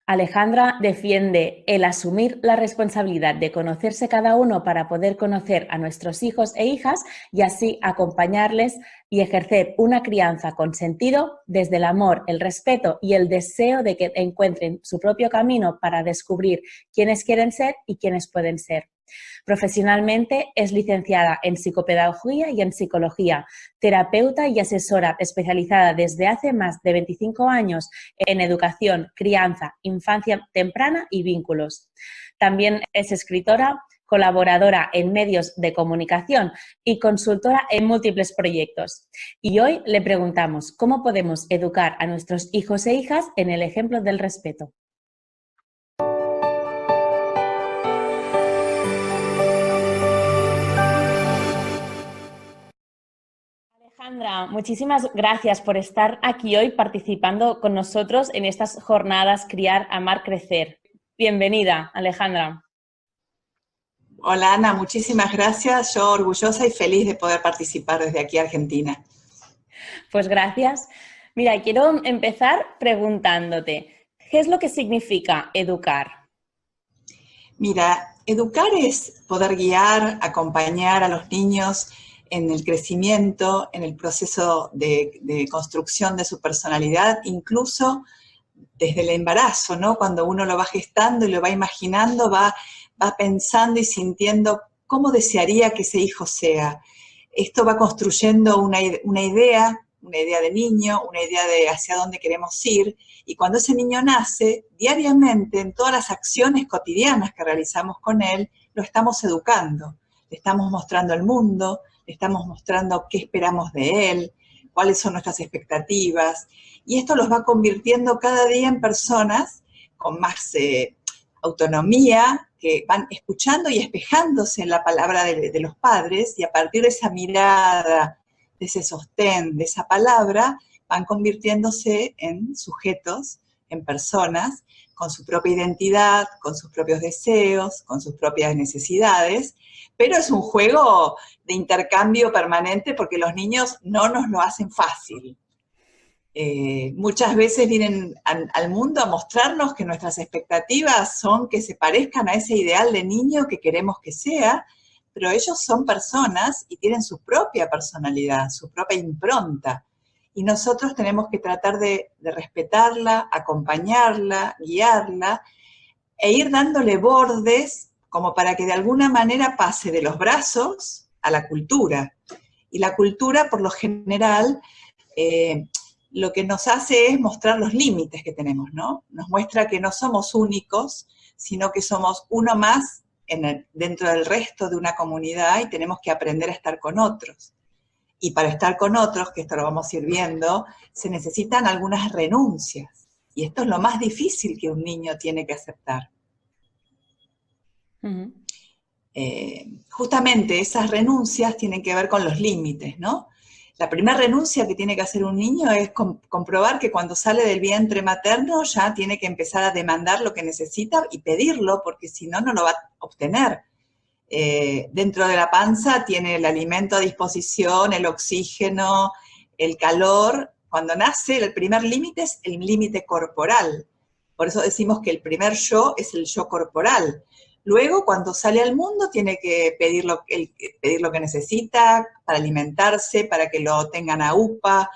Alejandra defiende el asumir la responsabilidad de conocerse cada uno para poder conocer a nuestros hijos e hijas y así acompañarles y ejercer una crianza con sentido desde el amor, el respeto y el deseo de que encuentren su propio camino para descubrir quiénes quieren ser y quiénes pueden ser. Profesionalmente es licenciada en psicopedagogía y en psicología, terapeuta y asesora especializada desde hace más de 25 años en educación, crianza, infancia temprana y vínculos. También es escritora, colaboradora en medios de comunicación y consultora en múltiples proyectos. Y hoy le preguntamos cómo podemos educar a nuestros hijos e hijas en el ejemplo del respeto. Alejandra, muchísimas gracias por estar aquí hoy participando con nosotros en estas jornadas Criar, Amar, Crecer. Bienvenida, Alejandra. Hola Ana, muchísimas gracias. Yo orgullosa y feliz de poder participar desde aquí, Argentina. Pues gracias. Mira, quiero empezar preguntándote, ¿qué es lo que significa educar? Mira, educar es poder guiar, acompañar a los niños en el crecimiento, en el proceso de construcción de su personalidad, incluso desde el embarazo, ¿no? Cuando uno lo va gestando y lo va imaginando, va pensando y sintiendo cómo desearía que ese hijo sea. Esto va construyendo una idea de niño, una idea de hacia dónde queremos ir, y cuando ese niño nace, diariamente, en todas las acciones cotidianas que realizamos con él, lo estamos educando, le estamos mostrando el mundo, le estamos mostrando qué esperamos de él, cuáles son nuestras expectativas, y esto los va convirtiendo cada día en personas con más autonomía, que van escuchando y espejándose en la palabra de los padres, y a partir de esa mirada, de ese sostén, de esa palabra, van convirtiéndose en sujetos, en personas, con su propia identidad, con sus propios deseos, con sus propias necesidades, pero es un juego de intercambio permanente porque los niños no nos lo hacen fácil. Muchas veces vienen al mundo a mostrarnos que nuestras expectativas son que se parezcan a ese ideal de niño que queremos que sea, pero ellos son personas y tienen su propia personalidad, su propia impronta. Y nosotros tenemos que tratar de respetarla, acompañarla, guiarla, e ir dándole bordes como para que de alguna manera pase de los brazos a la cultura. Y la cultura, por lo general, lo que nos hace es mostrar los límites que tenemos, ¿no? Nos muestra que no somos únicos, sino que somos uno más dentro del resto de una comunidad y tenemos que aprender a estar con otros. Y para estar con otros, que esto lo vamos a ir viendo, se necesitan algunas renuncias. Y esto es lo más difícil que un niño tiene que aceptar. Uh-huh. Justamente esas renuncias tienen que ver con los límites, ¿no? La primera renuncia que tiene que hacer un niño es comprobar que cuando sale del vientre materno ya tiene que empezar a demandar lo que necesita y pedirlo, porque si no, no lo va a obtener. Dentro de la panza tiene el alimento a disposición, el oxígeno, el calor. Cuando nace, el primer límite es el límite corporal. Por eso decimos que el primer yo es el yo corporal. Luego, cuando sale al mundo, tiene que pedir lo que necesita para alimentarse, para que lo tengan a UPA,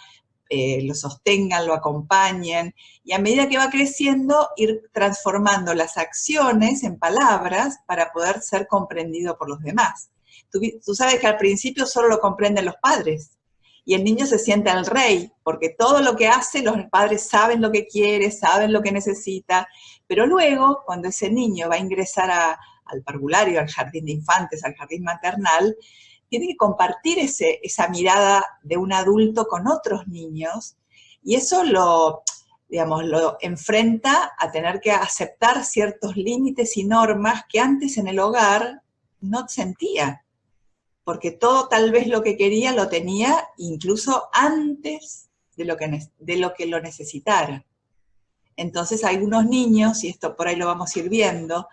lo sostengan, lo acompañen, y a medida que va creciendo, ir transformando las acciones en palabras para poder ser comprendido por los demás. Tú sabes que al principio solo lo comprenden los padres, y el niño se siente el rey, porque todo lo que hace, los padres saben lo que quiere, saben lo que necesita, pero luego, cuando ese niño va a ingresar al parvulario, al jardín de infantes, al jardín maternal, tiene que compartir esa mirada de un adulto con otros niños, y eso lo enfrenta a tener que aceptar ciertos límites y normas que antes en el hogar no sentía, porque todo tal vez lo que quería lo tenía incluso antes de lo que lo necesitara. Entonces algunos niños, y esto por ahí lo vamos a ir viendo,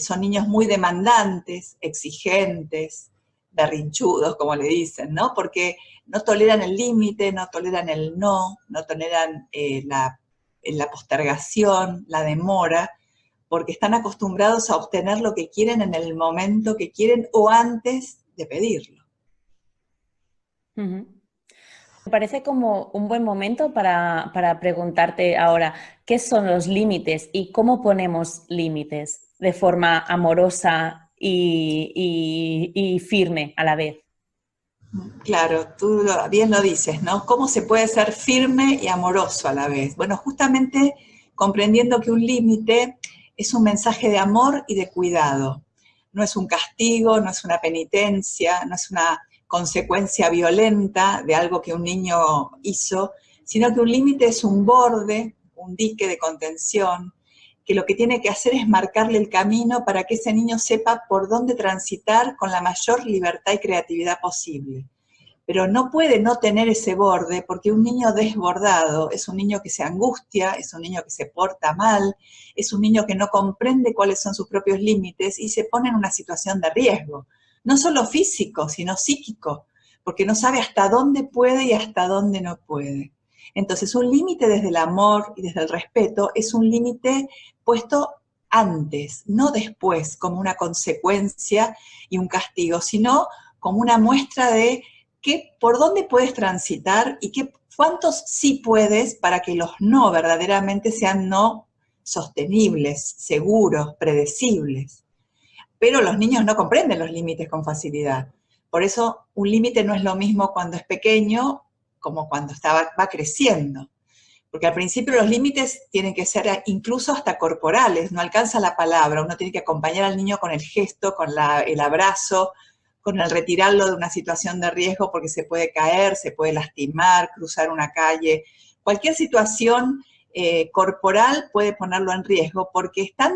son niños muy demandantes, exigentes, berrinchudos, como le dicen, ¿no? Porque no toleran el límite, no toleran el no toleran la postergación, la demora, porque están acostumbrados a obtener lo que quieren en el momento que quieren o antes de pedirlo. Me parece como un buen momento para preguntarte ahora, ¿qué son los límites y cómo ponemos límites de forma amorosa y firme a la vez? Claro, tú bien lo dices, ¿no? ¿Cómo se puede ser firme y amoroso a la vez? Bueno, justamente comprendiendo que un límite es un mensaje de amor y de cuidado. No es un castigo, no es una penitencia, no es una consecuencia violenta de algo que un niño hizo, sino que un límite es un borde, un dique de contención, que lo que tiene que hacer es marcarle el camino para que ese niño sepa por dónde transitar con la mayor libertad y creatividad posible. Pero no puede no tener ese borde, porque un niño desbordado es un niño que se angustia, es un niño que se porta mal, es un niño que no comprende cuáles son sus propios límites y se pone en una situación de riesgo, no solo físico, sino psíquico, porque no sabe hasta dónde puede y hasta dónde no puede. Entonces, un límite desde el amor y desde el respeto es un límite puesto antes, no después, como una consecuencia y un castigo, sino como una muestra de por dónde puedes transitar y cuántos sí puedes para que los no verdaderamente sean no sostenibles, seguros, predecibles. Pero los niños no comprenden los límites con facilidad. Por eso un límite no es lo mismo cuando es pequeño como cuando va creciendo. Porque al principio los límites tienen que ser incluso hasta corporales, no alcanza la palabra, uno tiene que acompañar al niño con el gesto, con el abrazo, con el retirarlo de una situación de riesgo porque se puede caer, se puede lastimar, cruzar una calle. Cualquier situación corporal puede ponerlo en riesgo porque es tan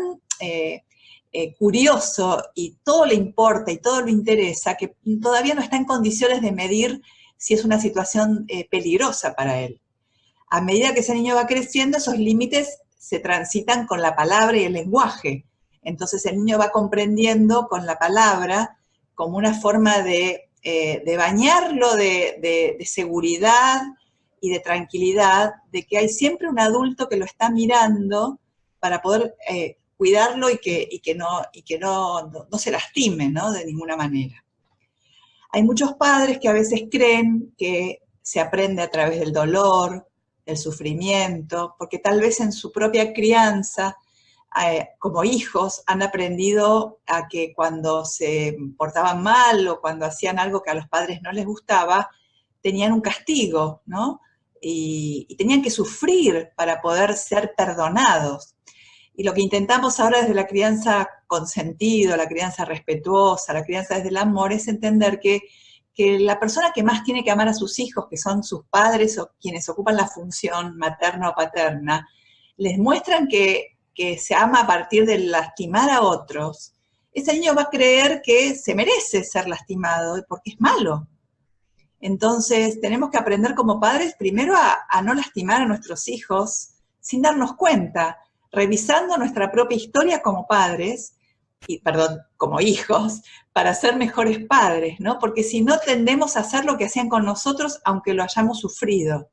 curioso y todo le importa y todo le interesa que todavía no está en condiciones de medir si es una situación peligrosa para él. A medida que ese niño va creciendo, esos límites se transitan con la palabra y el lenguaje. Entonces el niño va comprendiendo con la palabra como una forma de bañarlo de seguridad y de tranquilidad, de que hay siempre un adulto que lo está mirando para poder cuidarlo y que no se lastime, ¿no? De ninguna manera. Hay muchos padres que a veces creen que se aprende a través del dolor, del sufrimiento, porque tal vez en su propia crianza, como hijos, han aprendido a que cuando se portaban mal o cuando hacían algo que a los padres no les gustaba, tenían un castigo, ¿no? Y tenían que sufrir para poder ser perdonados. Y lo que intentamos ahora desde la crianza con sentido, la crianza respetuosa, la crianza desde el amor, es entender que la persona que más tiene que amar a sus hijos, que son sus padres o quienes ocupan la función materna o paterna, les muestran que se ama a partir de lastimar a otros, ese niño va a creer que se merece ser lastimado porque es malo. Entonces tenemos que aprender como padres primero a no lastimar a nuestros hijos sin darnos cuenta, revisando nuestra propia historia como padres, como hijos, para ser mejores padres, ¿no? Porque si no tendemos a hacer lo que hacían con nosotros, aunque lo hayamos sufrido.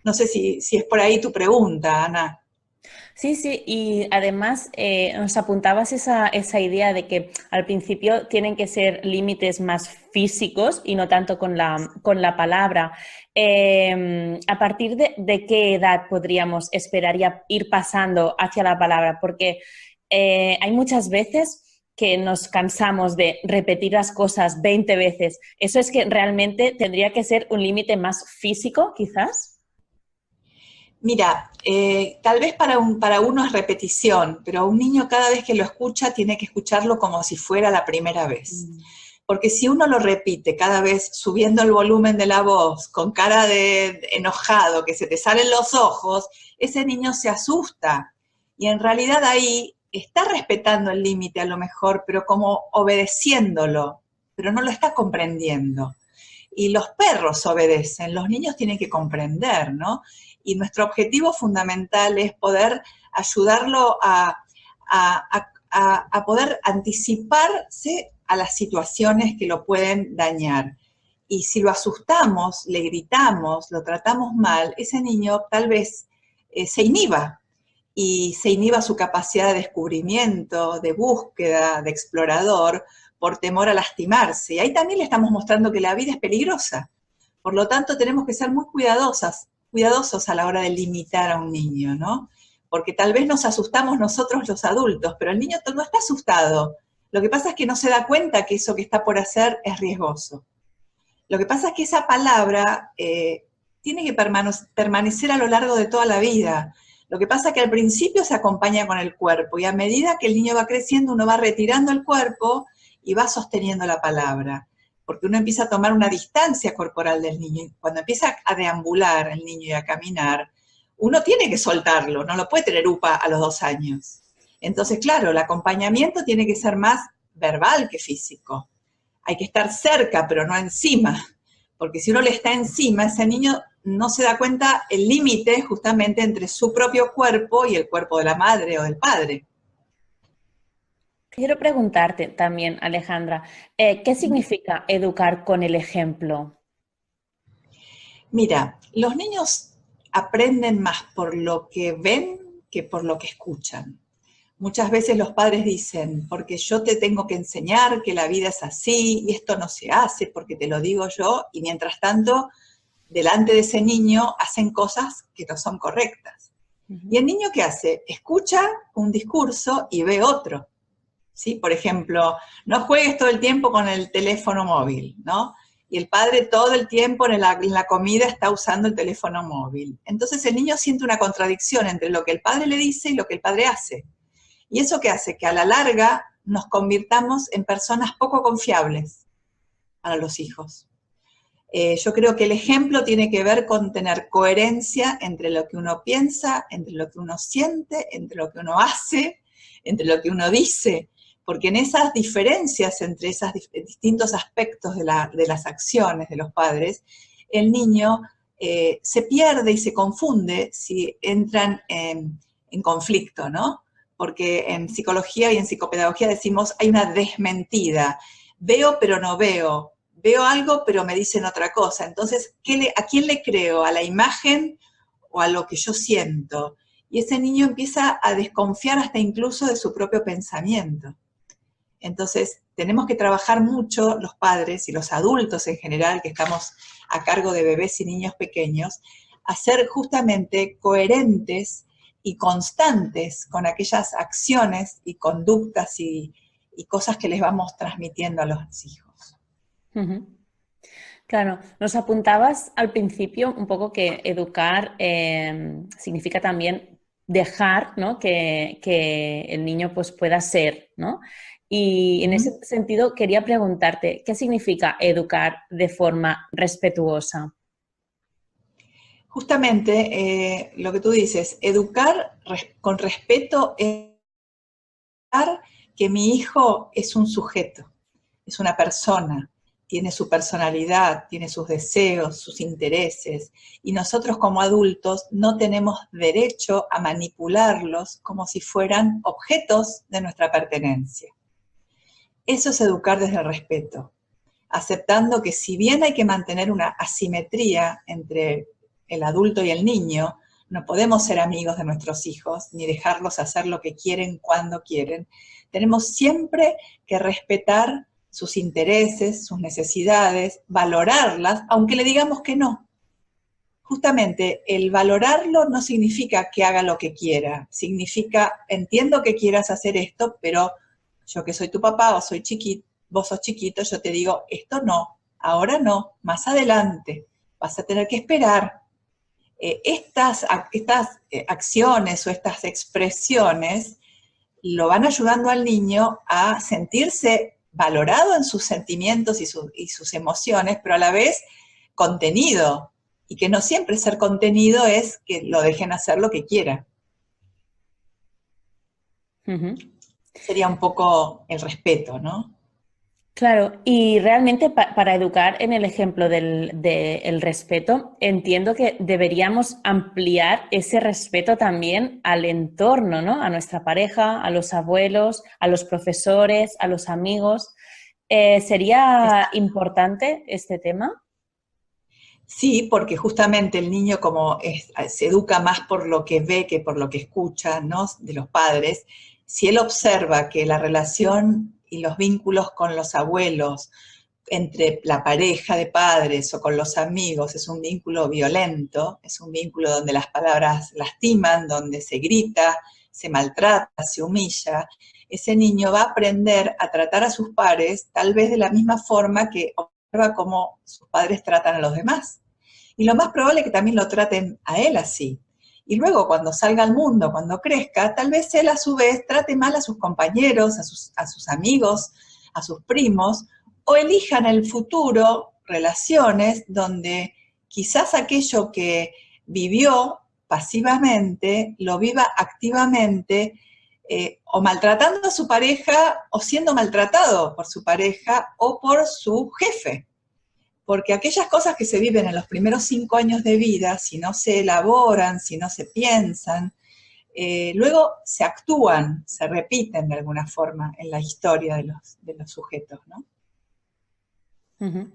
No sé si es por ahí tu pregunta, Ana. Sí, sí, y además nos apuntabas esa idea de que al principio tienen que ser límites más físicos y no tanto con la palabra. ¿A partir de qué edad podríamos esperar ir pasando hacia la palabra? Porque hay muchas veces que nos cansamos de repetir las cosas 20 veces. ¿Eso es que realmente tendría que ser un límite más físico, quizás? Mira, tal vez para uno es repetición, pero un niño cada vez que lo escucha tiene que escucharlo como si fuera la primera vez. Porque si uno lo repite cada vez subiendo el volumen de la voz, con cara de enojado, que se te salen los ojos, ese niño se asusta. Y en realidad ahí está respetando el límite a lo mejor, pero como obedeciéndolo, pero no lo está comprendiendo. Y los perros obedecen, los niños tienen que comprender, ¿no? Y nuestro objetivo fundamental es poder ayudarlo a poder anticiparse a las situaciones que lo pueden dañar. Y si lo asustamos, le gritamos, lo tratamos mal, ese niño tal vez se inhiba y se inhiba su capacidad de descubrimiento, de búsqueda, de explorador, por temor a lastimarse. Y ahí también le estamos mostrando que la vida es peligrosa. Por lo tanto, tenemos que ser muy cuidadosos a la hora de limitar a un niño, ¿no? Porque tal vez nos asustamos nosotros los adultos, pero el niño no está asustado. Lo que pasa es que no se da cuenta que eso que está por hacer es riesgoso. Lo que pasa es que esa palabra tiene que permanecer a lo largo de toda la vida. Lo que pasa es que al principio se acompaña con el cuerpo y a medida que el niño va creciendo uno va retirando el cuerpo y va sosteniendo la palabra, porque uno empieza a tomar una distancia corporal del niño. Cuando empieza a deambular el niño y a caminar, uno tiene que soltarlo, no lo puede tener upa a los 2 años. Entonces, claro, el acompañamiento tiene que ser más verbal que físico. Hay que estar cerca, pero no encima, porque si uno le está encima, ese niño no se da cuenta el límite justamente entre su propio cuerpo y el cuerpo de la madre o del padre. Quiero preguntarte también, Alejandra, ¿qué significa educar con el ejemplo? Mira, los niños aprenden más por lo que ven que por lo que escuchan. Muchas veces los padres dicen, porque yo te tengo que enseñar que la vida es así y esto no se hace porque te lo digo yo, y mientras tanto, delante de ese niño hacen cosas que no son correctas. ¿Y el niño qué hace? Escucha un discurso y ve otro. ¿Sí? Por ejemplo, no juegues todo el tiempo con el teléfono móvil, ¿no? Y el padre todo el tiempo en la comida está usando el teléfono móvil. Entonces el niño siente una contradicción entre lo que el padre le dice y lo que el padre hace. ¿Y eso qué hace? Que a la larga nos convirtamos en personas poco confiables para los hijos. Yo creo que el ejemplo tiene que ver con tener coherencia entre lo que uno piensa, entre lo que uno siente, entre lo que uno hace, entre lo que uno dice, porque en esas diferencias entre esos distintos aspectos de las acciones de los padres, el niño se pierde y se confunde si entran en conflicto, ¿no? Porque en psicología y en psicopedagogía decimos hay una desmentida, veo pero no veo, veo algo pero me dicen otra cosa, entonces, ¿a quién le creo? ¿A la imagen o a lo que yo siento? Y ese niño empieza a desconfiar hasta incluso de su propio pensamiento. Entonces, tenemos que trabajar mucho los padres y los adultos en general, que estamos a cargo de bebés y niños pequeños, a ser justamente coherentes y constantes con aquellas acciones y conductas y cosas que les vamos transmitiendo a los hijos. Claro, nos apuntabas al principio un poco que educar significa también dejar, ¿no? que el niño pues, pueda ser, ¿no? Y en ese sentido quería preguntarte, ¿qué significa educar de forma respetuosa? Justamente lo que tú dices, educar con respeto es que mi hijo es un sujeto, es una persona, tiene su personalidad, tiene sus deseos, sus intereses, y nosotros como adultos no tenemos derecho a manipularlos como si fueran objetos de nuestra pertenencia. Eso es educar desde el respeto, aceptando que si bien hay que mantener una asimetría entre el adulto y el niño, no podemos ser amigos de nuestros hijos, ni dejarlos hacer lo que quieren cuando quieren. Tenemos siempre que respetar sus intereses, sus necesidades, valorarlas, aunque le digamos que no. Justamente el valorarlo no significa que haga lo que quiera, significa, entiendo que quieras hacer esto, pero yo que soy tu papá o soy chiquito, vos sos chiquito, yo te digo, esto no, ahora no, más adelante, vas a tener que esperar. Estas acciones o estas expresiones lo van ayudando al niño a sentirse valorado en sus sentimientos y sus emociones, pero a la vez contenido, y que no siempre ser contenido es que lo dejen hacer lo que quiera. Sería un poco el respeto, ¿no? Claro, y realmente para educar en el ejemplo del respeto, entiendo que deberíamos ampliar ese respeto también al entorno, ¿no? A nuestra pareja, a los abuelos, a los profesores, a los amigos. ¿Sería importante este tema? Sí, porque justamente el niño se educa más por lo que ve que por lo que escucha, ¿no? De los padres. Si él observa que la relación y los vínculos con los abuelos, entre la pareja de padres o con los amigos, es un vínculo violento, es un vínculo donde las palabras lastiman, donde se grita, se maltrata, se humilla, ese niño va a aprender a tratar a sus pares tal vez de la misma forma que observa cómo sus padres tratan a los demás. Y lo más probable es que también lo traten a él así. Y luego cuando salga al mundo, cuando crezca, tal vez él a su vez trate mal a sus compañeros, a sus amigos, a sus primos, o elija en el futuro relaciones donde quizás aquello que vivió pasivamente lo viva activamente, o maltratando a su pareja o siendo maltratado por su pareja o por su jefe. Porque aquellas cosas que se viven en los primeros 5 años de vida, si no se elaboran, si no se piensan, luego se actúan, se repiten de alguna forma en la historia de los sujetos, ¿no? Uh-huh.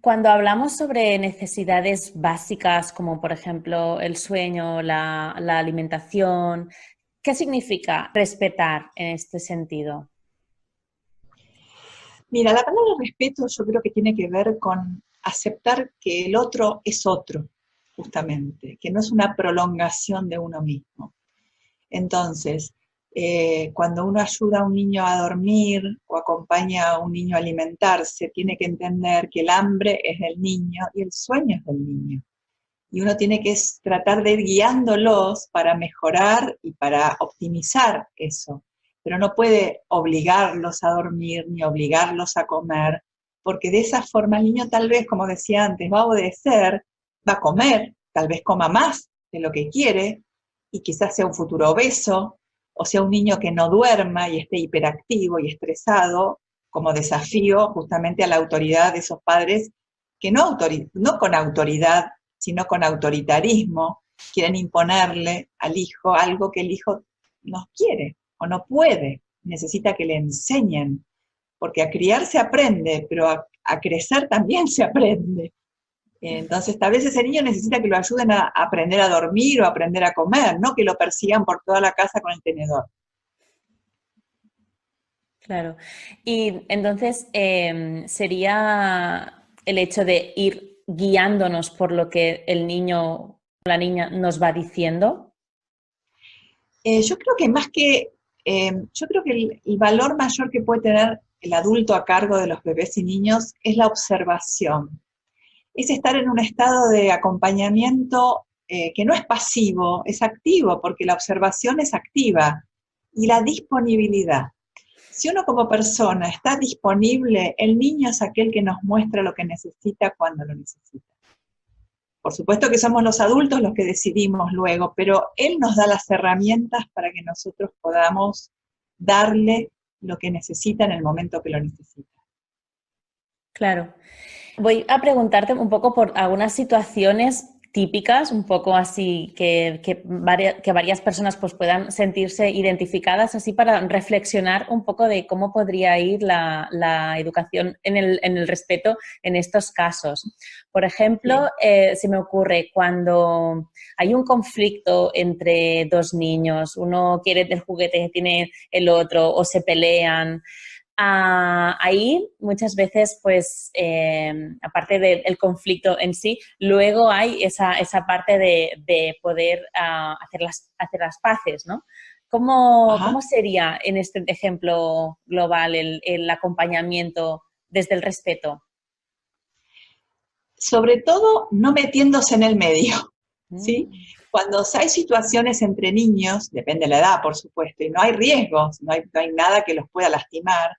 Cuando hablamos sobre necesidades básicas, como por ejemplo el sueño, la alimentación, ¿qué significa respetar en este sentido? Mira, la palabra respeto yo creo que tiene que ver con aceptar que el otro es otro, justamente, que no es una prolongación de uno mismo. Entonces, cuando uno ayuda a un niño a dormir o acompaña a un niño a alimentarse, tiene que entender que el hambre es del niño y el sueño es del niño. Y uno tiene que tratar de ir guiándolos para mejorar y para optimizar eso. Pero no puede obligarlos a dormir ni obligarlos a comer, porque de esa forma el niño tal vez, como decía antes, va a obedecer, va a comer, tal vez coma más de lo que quiere, y quizás sea un futuro obeso, o sea un niño que no duerma y esté hiperactivo y estresado, como desafío justamente a la autoridad de esos padres que no con autoridad, sino con autoritarismo, quieren imponerle al hijo algo que el hijo no quiere o no puede, necesita que le enseñen, porque a criar se aprende, pero a crecer también se aprende. Entonces, tal vez ese niño necesita que lo ayuden a aprender a dormir o a aprender a comer, no que lo persigan por toda la casa con el tenedor. Claro. Y entonces sería el hecho de ir guiándonos por lo que el niño o la niña nos va diciendo. Yo creo que yo creo que el valor mayor que puede tener el adulto a cargo de los bebés y niños es la observación. Es estar en un estado de acompañamiento que no es pasivo, es activo, porque la observación es activa, y la disponibilidad. Si uno como persona está disponible, el niño es aquel que nos muestra lo que necesita cuando lo necesita. Por supuesto que somos los adultos los que decidimos luego, pero él nos da las herramientas para que nosotros podamos darle lo que necesita en el momento que lo necesita. Claro. Voy a preguntarte un poco por algunas situaciones típicas, un poco así, que varias personas pues, puedan sentirse identificadas, así para reflexionar un poco de cómo podría ir la educación en el respeto en estos casos. Por ejemplo, se me ocurre cuando hay un conflicto entre dos niños, uno quiere el juguete que tiene el otro o se pelean. Ahí muchas veces, pues, aparte del conflicto en sí, luego hay esa parte de poder hacer las paces, ¿no? ¿Cómo sería en este ejemplo global el acompañamiento desde el respeto? Sobre todo, no metiéndose en el medio, ¿sí? Cuando hay situaciones entre niños, depende de la edad, por supuesto, y no hay riesgos, no hay nada que los pueda lastimar,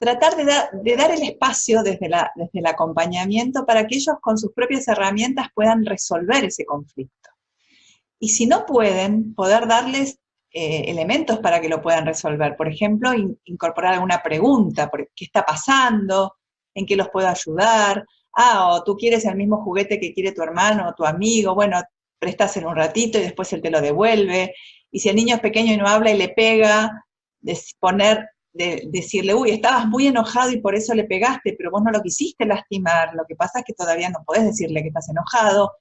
tratar de dar el espacio desde el acompañamiento para que ellos con sus propias herramientas puedan resolver ese conflicto. Y si no pueden, poder darles elementos para que lo puedan resolver. Por ejemplo, incorporar alguna pregunta, ¿qué está pasando? ¿En qué los puedo ayudar? O tú quieres el mismo juguete que quiere tu hermano o tu amigo, bueno, prestáselo un ratito y después él te lo devuelve. Y si el niño es pequeño y no habla y le pega, de decirle, uy, estabas muy enojado y por eso le pegaste, pero vos no lo quisiste lastimar, lo que pasa es que todavía no podés decirle que estás enojado,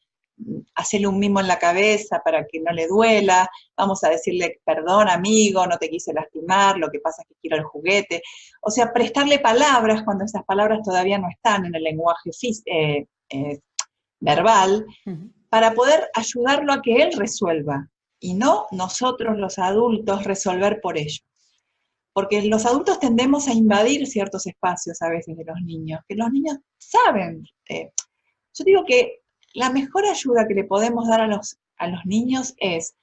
hacerle un mimo en la cabeza para que no le duela, vamos a decirle, perdón amigo, no te quise lastimar, lo que pasa es que quiero el juguete. O sea, prestarle palabras cuando esas palabras todavía no están en el lenguaje verbal, para poder ayudarlo a que él resuelva, y no nosotros los adultos resolver por ellos. Porque los adultos tendemos a invadir ciertos espacios a veces de los niños, que los niños saben. Yo digo que la mejor ayuda que le podemos dar a los niños es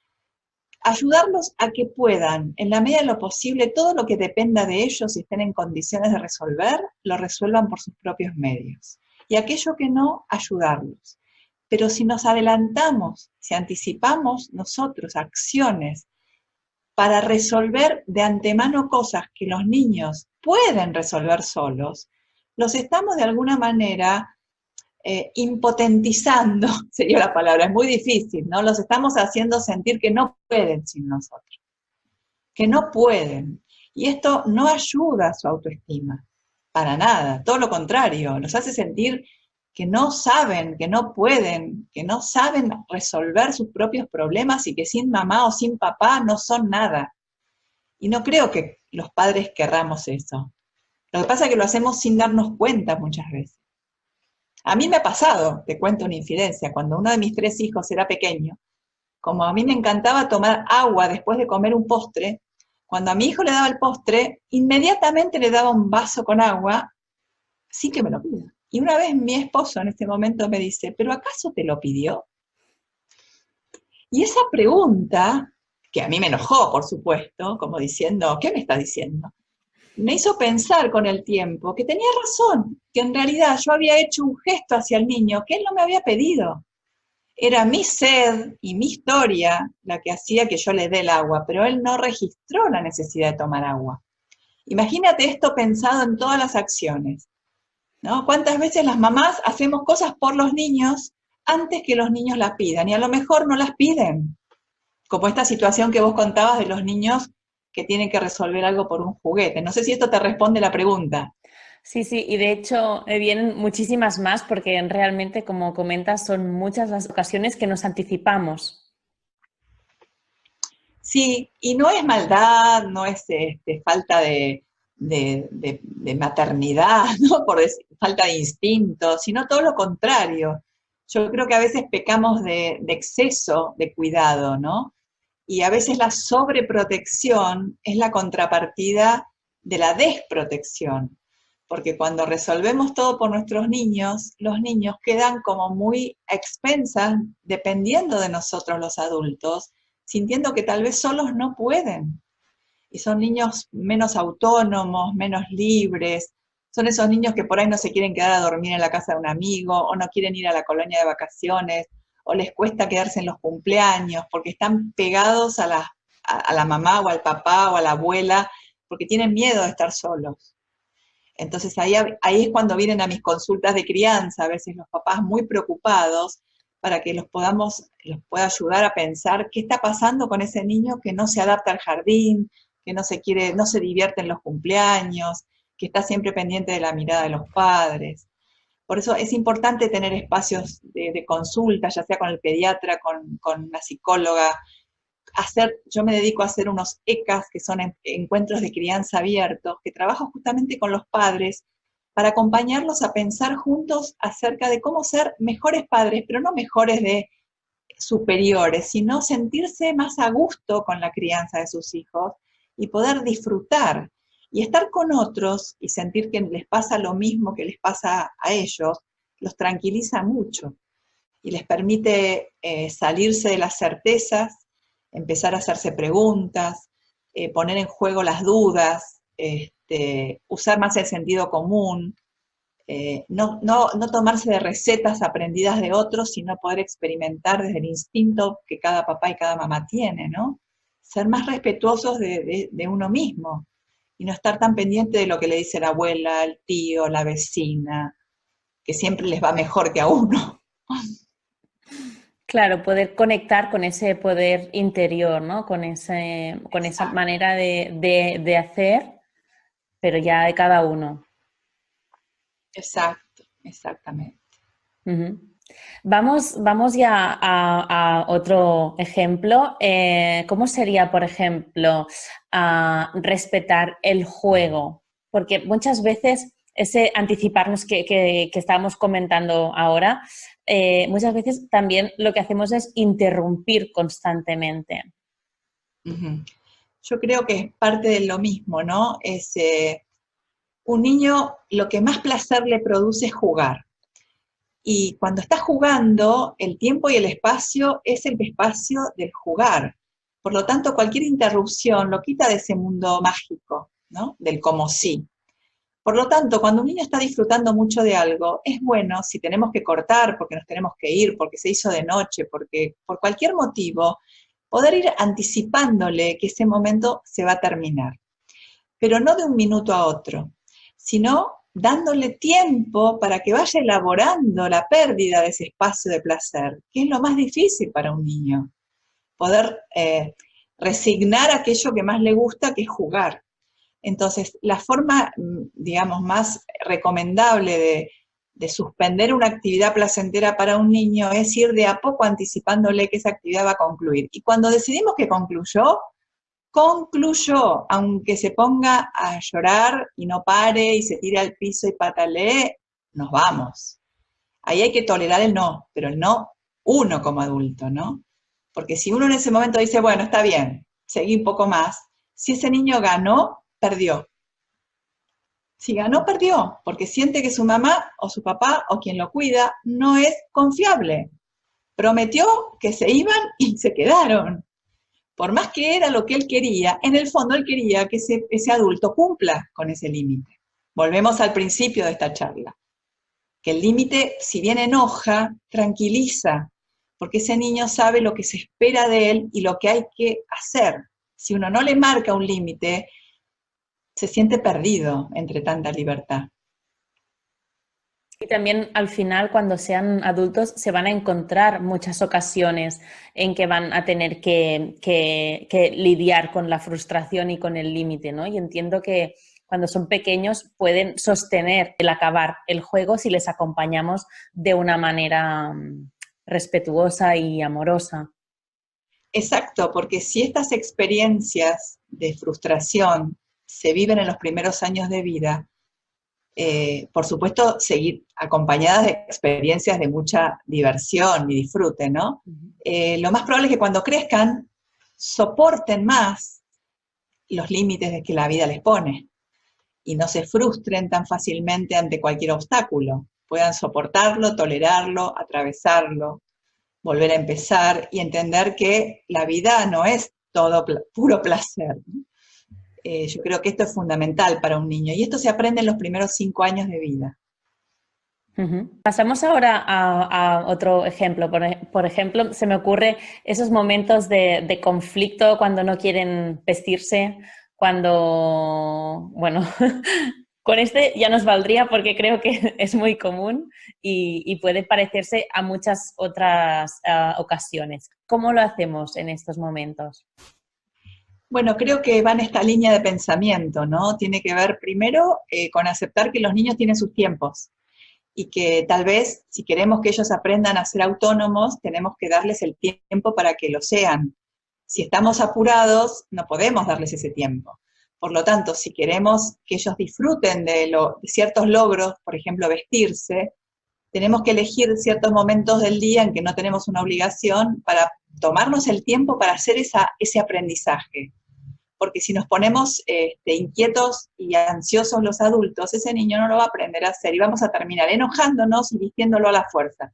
ayudarlos a que puedan, en la medida de lo posible, todo lo que dependa de ellos y estén en condiciones de resolver, lo resuelvan por sus propios medios. Y aquello que no, ayudarlos. Pero si nos adelantamos, si anticipamos nosotros acciones para resolver de antemano cosas que los niños pueden resolver solos, los estamos de alguna manera impotentizando, sería la palabra, es muy difícil, ¿no? Los estamos haciendo sentir que no pueden sin nosotros, que no pueden. Y esto no ayuda a su autoestima, para nada, todo lo contrario, los hace sentir que no saben, que no pueden, que no saben resolver sus propios problemas y que sin mamá o sin papá no son nada. Y no creo que los padres querramos eso. Lo que pasa es que lo hacemos sin darnos cuenta muchas veces. A mí me ha pasado, te cuento una infidencia, cuando uno de mis 3 hijos era pequeño, como a mí me encantaba tomar agua después de comer un postre, cuando a mi hijo le daba el postre, inmediatamente le daba un vaso con agua sin que me lo pida. Y una vez mi esposo en este momento me dice, ¿pero acaso te lo pidió? Y esa pregunta, que a mí me enojó, por supuesto, como diciendo, ¿qué me está diciendo? Me hizo pensar con el tiempo que tenía razón, que en realidad yo había hecho un gesto hacia el niño que él no me había pedido. Era mi sed y mi historia la que hacía que yo le dé el agua, pero él no registró la necesidad de tomar agua. Imagínate esto pensado en todas las acciones, ¿no? ¿Cuántas veces las mamás hacemos cosas por los niños antes que los niños las pidan? Y a lo mejor no las piden, como esta situación que vos contabas de los niños que tienen que resolver algo por un juguete. No sé si esto te responde la pregunta. Sí, sí, y de hecho vienen muchísimas más porque realmente, como comentas, son muchas las ocasiones que nos anticipamos. Sí, y no es maldad, no es falta de maternidad, ¿no? Por decir, falta de instinto, sino todo lo contrario. Yo creo que a veces pecamos de exceso de cuidado, ¿no? Y a veces la sobreprotección es la contrapartida de la desprotección, porque cuando resolvemos todo por nuestros niños, los niños quedan como muy a expensas, dependiendo de nosotros los adultos, sintiendo que tal vez solos no pueden. Y son niños menos autónomos, menos libres, son esos niños que por ahí no se quieren quedar a dormir en la casa de un amigo, o no quieren ir a la colonia de vacaciones, o les cuesta quedarse en los cumpleaños, porque están pegados a la mamá o al papá o a la abuela, porque tienen miedo de estar solos. Entonces ahí es cuando vienen a mis consultas de crianza, a veces los papás muy preocupados, para que los pueda ayudar a pensar qué está pasando con ese niño que no se adapta al jardín, que no se divierte en los cumpleaños, que está siempre pendiente de la mirada de los padres. Por eso es importante tener espacios de consulta, ya sea con el pediatra, con la psicóloga. Yo me dedico a hacer unos ECAs, que son encuentros de crianza abiertos, que trabajo justamente con los padres para acompañarlos a pensar juntos acerca de cómo ser mejores padres, pero no mejores de superiores, sino sentirse más a gusto con la crianza de sus hijos y poder disfrutar y estar con otros y sentir que les pasa lo mismo que les pasa a ellos, los tranquiliza mucho y les permite salirse de las certezas, empezar a hacerse preguntas, poner en juego las dudas, usar más el sentido común, no tomarse de recetas aprendidas de otros, sino poder experimentar desde el instinto que cada papá y cada mamá tiene, ¿no? Ser más respetuosos de uno mismo y no estar tan pendiente de lo que le dice la abuela, el tío, la vecina, que siempre les va mejor que a uno. Claro, poder conectar con ese poder interior, ¿no? Con esa manera de hacer pero ya de cada uno. Exacto, exactamente. Ujú. Vamos ya a otro ejemplo. ¿Cómo sería, por ejemplo, respetar el juego? Porque muchas veces ese anticiparnos que estábamos comentando ahora, muchas veces también lo que hacemos es interrumpir constantemente. Ujú. Yo creo que es parte de lo mismo, ¿no? Un niño lo que más placer le produce es jugar. Y cuando está jugando, el tiempo y el espacio es el espacio del jugar. Por lo tanto, cualquier interrupción lo quita de ese mundo mágico, ¿no? Del como sí. Por lo tanto, cuando un niño está disfrutando mucho de algo, es bueno, si tenemos que cortar porque nos tenemos que ir, porque se hizo de noche, porque por cualquier motivo, poder ir anticipándole que ese momento se va a terminar. Pero no de un minuto a otro, sino dándole tiempo para que vaya elaborando la pérdida de ese espacio de placer, que es lo más difícil para un niño, poder resignar aquello que más le gusta, que es jugar. Entonces, la forma, digamos, más recomendable de suspender una actividad placentera para un niño es ir de a poco anticipándole que esa actividad va a concluir. Y cuando decidimos que concluyó, aunque se ponga a llorar y no pare y se tire al piso y patalee, nos vamos. Ahí hay que tolerar el no, pero el no uno como adulto, ¿no? Porque si uno en ese momento dice, bueno, está bien, seguí un poco más, si ese niño ganó, perdió. Si ganó, perdió, porque siente que su mamá o su papá o quien lo cuida no es confiable. Prometió que se iban y se quedaron. Por más que era lo que él quería, en el fondo él quería que ese adulto cumpla con ese límite. Volvemos al principio de esta charla, que el límite, si bien enoja, tranquiliza, porque ese niño sabe lo que se espera de él y lo que hay que hacer. Si uno no le marca un límite, se siente perdido entre tanta libertad. Y también al final, cuando sean adultos, se van a encontrar muchas ocasiones en que van a tener que lidiar con la frustración y con el límite, ¿no? Y entiendo que cuando son pequeños pueden sostener el acabar el juego si les acompañamos de una manera respetuosa y amorosa. Exacto, porque si estas experiencias de frustración se viven en los primeros años de vida, por supuesto, seguir acompañadas de experiencias de mucha diversión y disfrute, ¿no? Lo más probable es que cuando crezcan soporten más los límites de que la vida les pone y no se frustren tan fácilmente ante cualquier obstáculo. Puedan soportarlo, tolerarlo, atravesarlo, volver a empezar y entender que la vida no es todo puro placer, ¿no? Yo creo que esto es fundamental para un niño y esto se aprende en los primeros 5 años de vida. Pasamos ahora a otro ejemplo. Por ejemplo, se me ocurre esos momentos de conflicto cuando no quieren vestirse, cuando, bueno, con este ya nos valdría porque creo que es muy común y puede parecerse a muchas otras ocasiones. ¿Cómo lo hacemos en estos momentos? Bueno, creo que va en esta línea de pensamiento, ¿no? Tiene que ver primero con aceptar que los niños tienen sus tiempos y que tal vez si queremos que ellos aprendan a ser autónomos, tenemos que darles el tiempo para que lo sean. Si estamos apurados, no podemos darles ese tiempo. Por lo tanto, si queremos que ellos disfruten de ciertos logros, por ejemplo, vestirse, tenemos que elegir ciertos momentos del día en que no tenemos una obligación para tomarnos el tiempo para hacer ese aprendizaje. Porque si nos ponemos inquietos y ansiosos los adultos, ese niño no lo va a aprender a hacer y vamos a terminar enojándonos y vistiéndolo a la fuerza.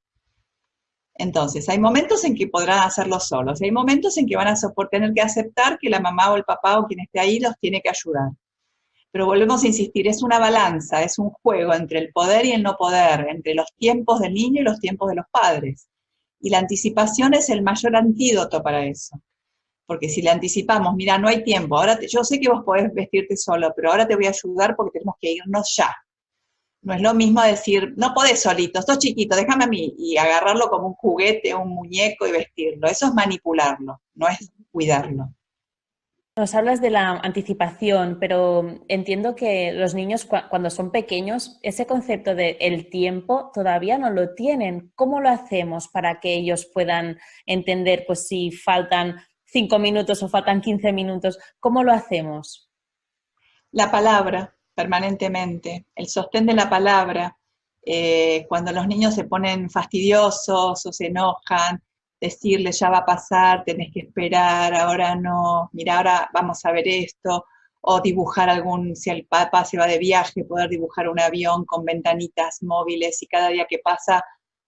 Entonces, hay momentos en que podrán hacerlo solos, hay momentos en que van a tener que aceptar que la mamá o el papá o quien esté ahí los tiene que ayudar. Pero volvemos a insistir, es una balanza, es un juego entre el poder y el no poder, entre los tiempos del niño y los tiempos de los padres. Y la anticipación es el mayor antídoto para eso. Porque si le anticipamos, mira, no hay tiempo, ahora yo sé que vos podés vestirte solo, pero ahora te voy a ayudar porque tenemos que irnos ya. No es lo mismo decir, no podés solito, sos chiquito, déjame a mí, y agarrarlo como un juguete, un muñeco y vestirlo. Eso es manipularlo, no es cuidarlo. Nos hablas de la anticipación, pero entiendo que los niños cuando son pequeños, ese concepto de el tiempo todavía no lo tienen. ¿Cómo lo hacemos para que ellos puedan entender, pues si faltan 5 minutos o faltan 15 minutos? ¿Cómo lo hacemos? La palabra, permanentemente, el sostén de la palabra, cuando los niños se ponen fastidiosos o se enojan, decirles ya va a pasar, tenés que esperar, ahora no, mira, ahora vamos a ver esto, o dibujar algún, si el papá se va de viaje, poder dibujar un avión con ventanitas móviles y cada día que pasa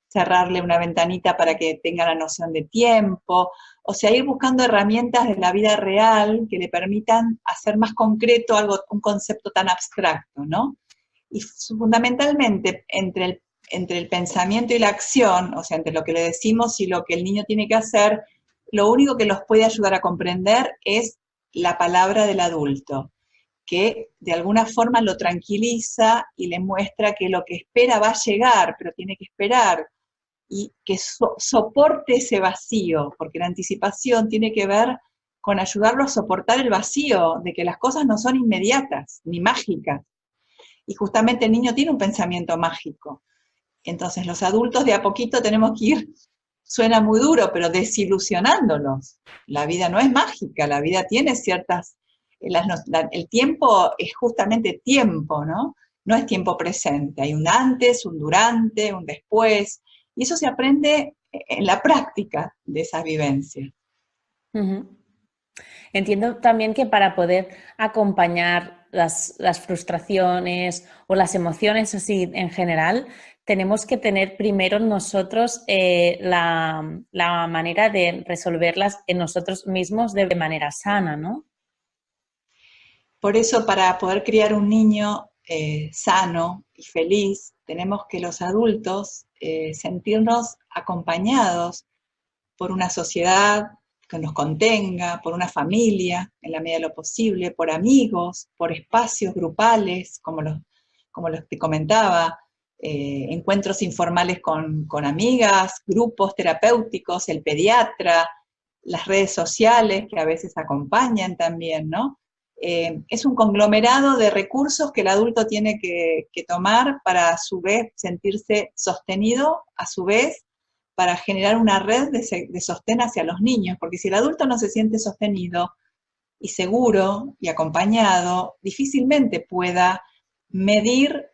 cerrarle una ventanita para que tenga la noción de tiempo, o sea, ir buscando herramientas de la vida real que le permitan hacer más concreto algo, un concepto tan abstracto, ¿no? Y fundamentalmente entre el pensamiento y la acción, o sea, entre lo que le decimos y lo que el niño tiene que hacer, lo único que los puede ayudar a comprender es la palabra del adulto, que de alguna forma lo tranquiliza y le muestra que lo que espera va a llegar, pero tiene que esperar, y que soporte ese vacío, porque la anticipación tiene que ver con ayudarlo a soportar el vacío, de que las cosas no son inmediatas ni mágicas. Y justamente el niño tiene un pensamiento mágico. Entonces los adultos de a poquito tenemos que ir, suena muy duro, pero desilusionándolos. La vida no es mágica, la vida tiene ciertas... el tiempo es justamente tiempo, ¿no? No es tiempo presente. Hay un antes, un durante, un después, y eso se aprende en la práctica de esas vivencias. Uh-huh. Entiendo también que para poder acompañar las frustraciones o las emociones así en general, tenemos que tener primero nosotros la manera de resolverlas en nosotros mismos de manera sana, ¿no? Por eso, para poder criar un niño sano y feliz, tenemos que los adultos sentirnos acompañados por una sociedad que nos contenga, por una familia, en la medida de lo posible, por amigos, por espacios grupales, como los que comentaba, encuentros informales con amigas, grupos terapéuticos, el pediatra, las redes sociales que a veces acompañan también, ¿no? Es un conglomerado de recursos que el adulto tiene que tomar para a su vez sentirse sostenido, a su vez para generar una red de sostén hacia los niños, porque si el adulto no se siente sostenido y seguro y acompañado, difícilmente pueda medir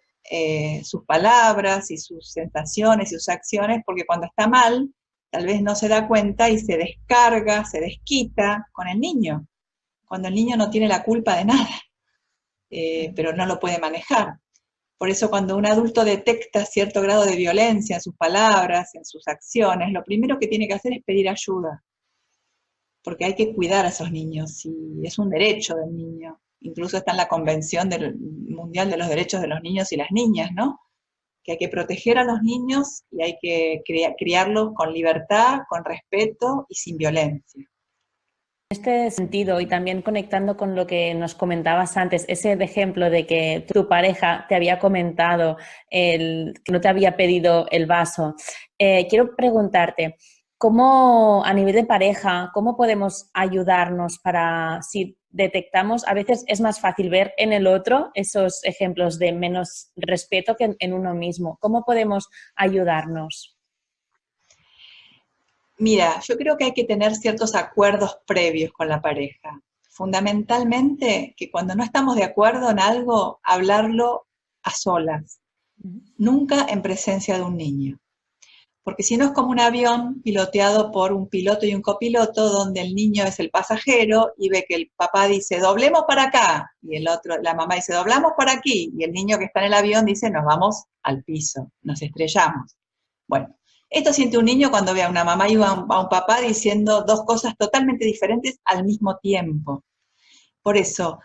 sus palabras y sus sensaciones y sus acciones, porque cuando está mal, tal vez no se da cuenta y se descarga, se desquita con el niño, cuando el niño no tiene la culpa de nada, pero no lo puede manejar. Por eso cuando un adulto detecta cierto grado de violencia en sus palabras, en sus acciones, lo primero que tiene que hacer es pedir ayuda, porque hay que cuidar a esos niños, y es un derecho del niño. Incluso está en la Convención Mundial de los Derechos de los Niños y las Niñas, ¿no? Que hay que proteger a los niños y hay que criarlos con libertad, con respeto y sin violencia. En este sentido, y también conectando con lo que nos comentabas antes, ese ejemplo de que tu pareja te había comentado que no te había pedido el vaso, quiero preguntarte, ¿cómo a nivel de pareja, cómo podemos ayudarnos para, si detectamos, a veces es más fácil ver en el otro esos ejemplos de menos respeto que en uno mismo? ¿Cómo podemos ayudarnos? Mira, yo creo que hay que tener ciertos acuerdos previos con la pareja. Fundamentalmente, que cuando no estamos de acuerdo en algo, hablarlo a solas, nunca en presencia de un niño. Porque si no es como un avión piloteado por un piloto y un copiloto, donde el niño es el pasajero y ve que el papá dice, doblemos para acá, y la mamá dice, doblamos para aquí, y el niño que está en el avión dice, nos vamos al piso, nos estrellamos. Bueno, esto siente un niño cuando ve a una mamá y a un papá diciendo dos cosas totalmente diferentes al mismo tiempo. Por eso,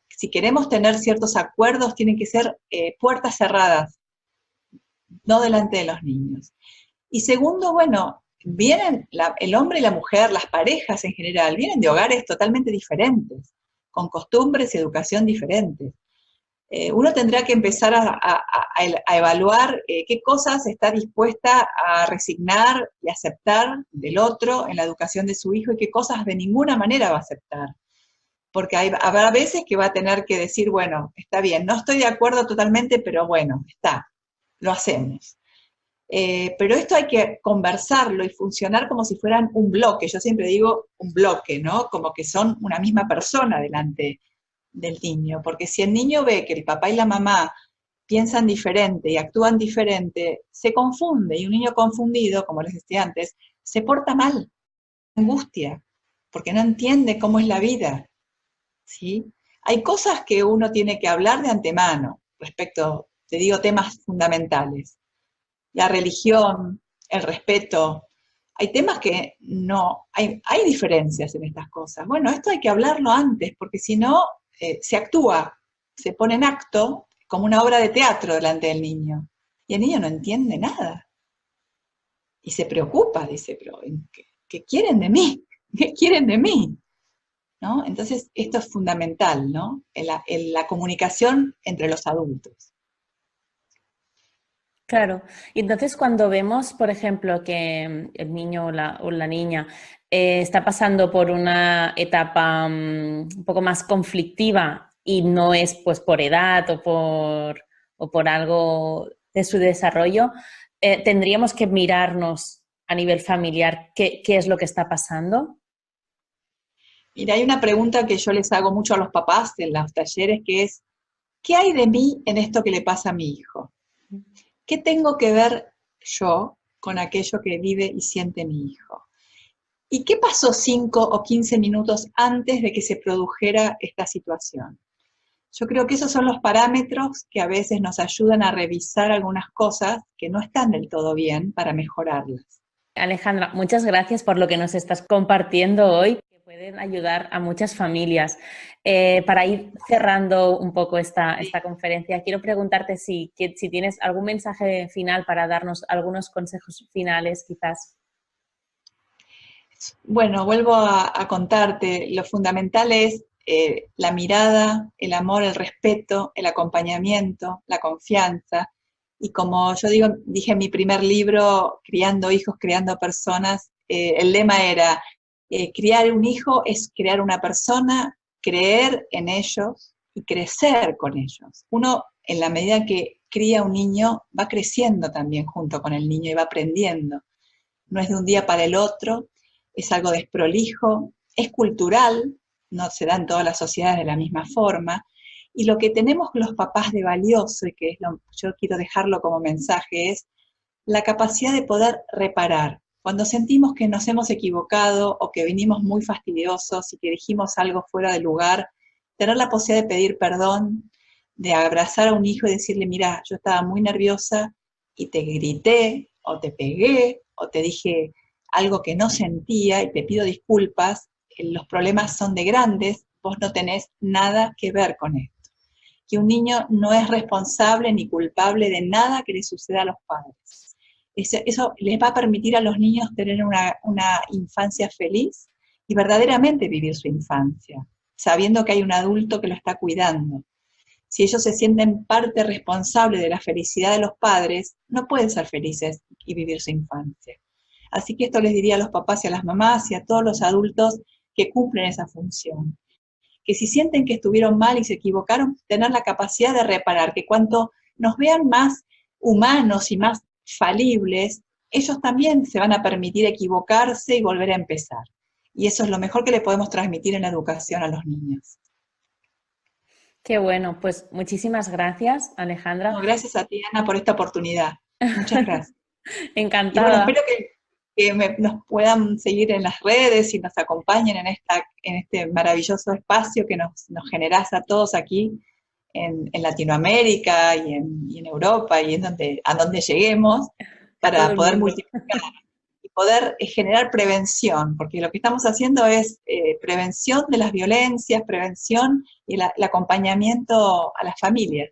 si queremos tener ciertos acuerdos, tienen que ser puertas cerradas, no delante de los niños. Y segundo, bueno, el hombre y la mujer, las parejas en general, vienen de hogares totalmente diferentes, con costumbres y educación diferentes. Uno tendrá que empezar a evaluar qué cosas está dispuesta a resignar y aceptar del otro en la educación de su hijo y qué cosas de ninguna manera va a aceptar. porque habrá veces que va a tener que decir, bueno, está bien, no estoy de acuerdo totalmente, pero bueno, está, lo hacemos. Pero esto hay que conversarlo y funcionar como si fueran un bloque. Yo siempre digo un bloque, ¿no? Como que son una misma persona delante del niño. Porque si el niño ve que el papá y la mamá piensan diferente y actúan diferente, se confunde. Y un niño confundido, como les decía antes, se porta mal, angustia, porque no entiende cómo es la vida, ¿sí? Hay cosas que uno tiene que hablar de antemano respecto, te digo, temas fundamentales. La religión, el respeto. Hay temas que no, hay diferencias en estas cosas. Bueno, esto hay que hablarlo antes, porque si no, se actúa, se pone en acto como una obra de teatro delante del niño. Y el niño no entiende nada. Y se preocupa, dice, pero ¿qué quieren de mí? ¿Qué quieren de mí? ¿No? Entonces, esto es fundamental, ¿no? En la comunicación entre los adultos. Claro. Y entonces cuando vemos, por ejemplo, que el niño o la niña está pasando por una etapa un poco más conflictiva y no es pues por edad o por algo de su desarrollo, tendríamos que mirarnos a nivel familiar qué es lo que está pasando. Mira, hay una pregunta que yo les hago mucho a los papás en los talleres, que es, ¿qué hay de mí en esto que le pasa a mi hijo? ¿Qué tengo que ver yo con aquello que vive y siente mi hijo? ¿Y qué pasó 5 o 15 minutos antes de que se produjera esta situación? Yo creo que esos son los parámetros que a veces nos ayudan a revisar algunas cosas que no están del todo bien para mejorarlas. Alejandra, muchas gracias por lo que nos estás compartiendo hoy, que pueden ayudar a muchas familias. Para ir cerrando un poco esta conferencia, quiero preguntarte si tienes algún mensaje final para darnos algunos consejos finales, quizás. Bueno, vuelvo a contarte, lo fundamental es la mirada, el amor, el respeto, el acompañamiento, la confianza. Y como yo dije en mi primer libro, Criando hijos, creando personas, el lema era, criar un hijo es crear una persona, creer en ellos y crecer con ellos. Uno, en la medida que cría un niño, va creciendo también junto con el niño y va aprendiendo. No es de un día para el otro, es algo desprolijo, es cultural, no se da en todas las sociedades de la misma forma, y lo que tenemos los papás de valioso, y que es yo quiero dejarlo como mensaje, es la capacidad de poder reparar. Cuando sentimos que nos hemos equivocado o que vinimos muy fastidiosos y que dijimos algo fuera de lugar, tener la posibilidad de pedir perdón, de abrazar a un hijo y decirle, mira, yo estaba muy nerviosa y te grité o te pegué o te dije algo que no sentía y te pido disculpas, los problemas son de grandes, vos no tenés nada que ver con esto. Que un niño no es responsable ni culpable de nada que le suceda a los padres. Eso les va a permitir a los niños tener una infancia feliz y verdaderamente vivir su infancia, sabiendo que hay un adulto que lo está cuidando. Si ellos se sienten parte responsable de la felicidad de los padres, no pueden ser felices y vivir su infancia. Así que esto les diría a los papás y a las mamás y a todos los adultos que cumplen esa función. Que si sienten que estuvieron mal y se equivocaron, tener la capacidad de reparar, que cuanto nos vean más humanos y más falibles, ellos también se van a permitir equivocarse y volver a empezar. Y eso es lo mejor que le podemos transmitir en la educación a los niños. Qué bueno, pues muchísimas gracias, Alejandra. No, gracias a ti, Ana, por esta oportunidad. Muchas gracias. Y bueno, Encantada. espero que nos puedan seguir en las redes y nos acompañen en este maravilloso espacio que nos generás a todos aquí en Latinoamérica y en Europa y a donde lleguemos A todo para el poder mundo. multiplicar y poder generar prevención, porque lo que estamos haciendo es prevención de las violencias, prevención y el acompañamiento a las familias.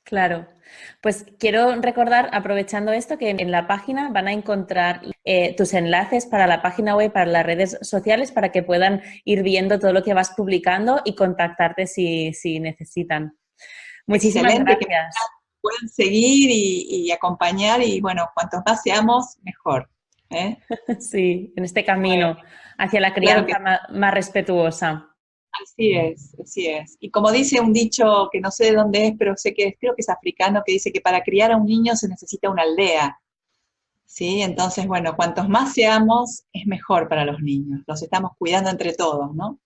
Claro. Pues quiero recordar, aprovechando esto, que en la página van a encontrar tus enlaces para la página web, para las redes sociales, para que puedan ir viendo todo lo que vas publicando y contactarte si necesitan. Muchísimas Excelente, que gracias. puedan seguir y acompañar y bueno, cuantos más seamos, mejor. ¿Eh? Sí, en este Bueno, camino hacia la claro que crianza más respetuosa. Así es, así es. Y como dice un dicho que no sé de dónde es, pero sé que creo que es africano, que dice que para criar a un niño se necesita una aldea, ¿sí? Entonces, bueno, cuantos más seamos, es mejor para los niños. Los estamos cuidando entre todos, ¿no?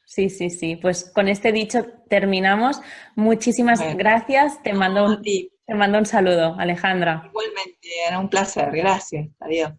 Sí, sí, sí. Pues con este dicho terminamos. Muchísimas Bueno, gracias. no, a ti, Te mando un saludo, Alejandra. igualmente, era un placer. Gracias. Adiós.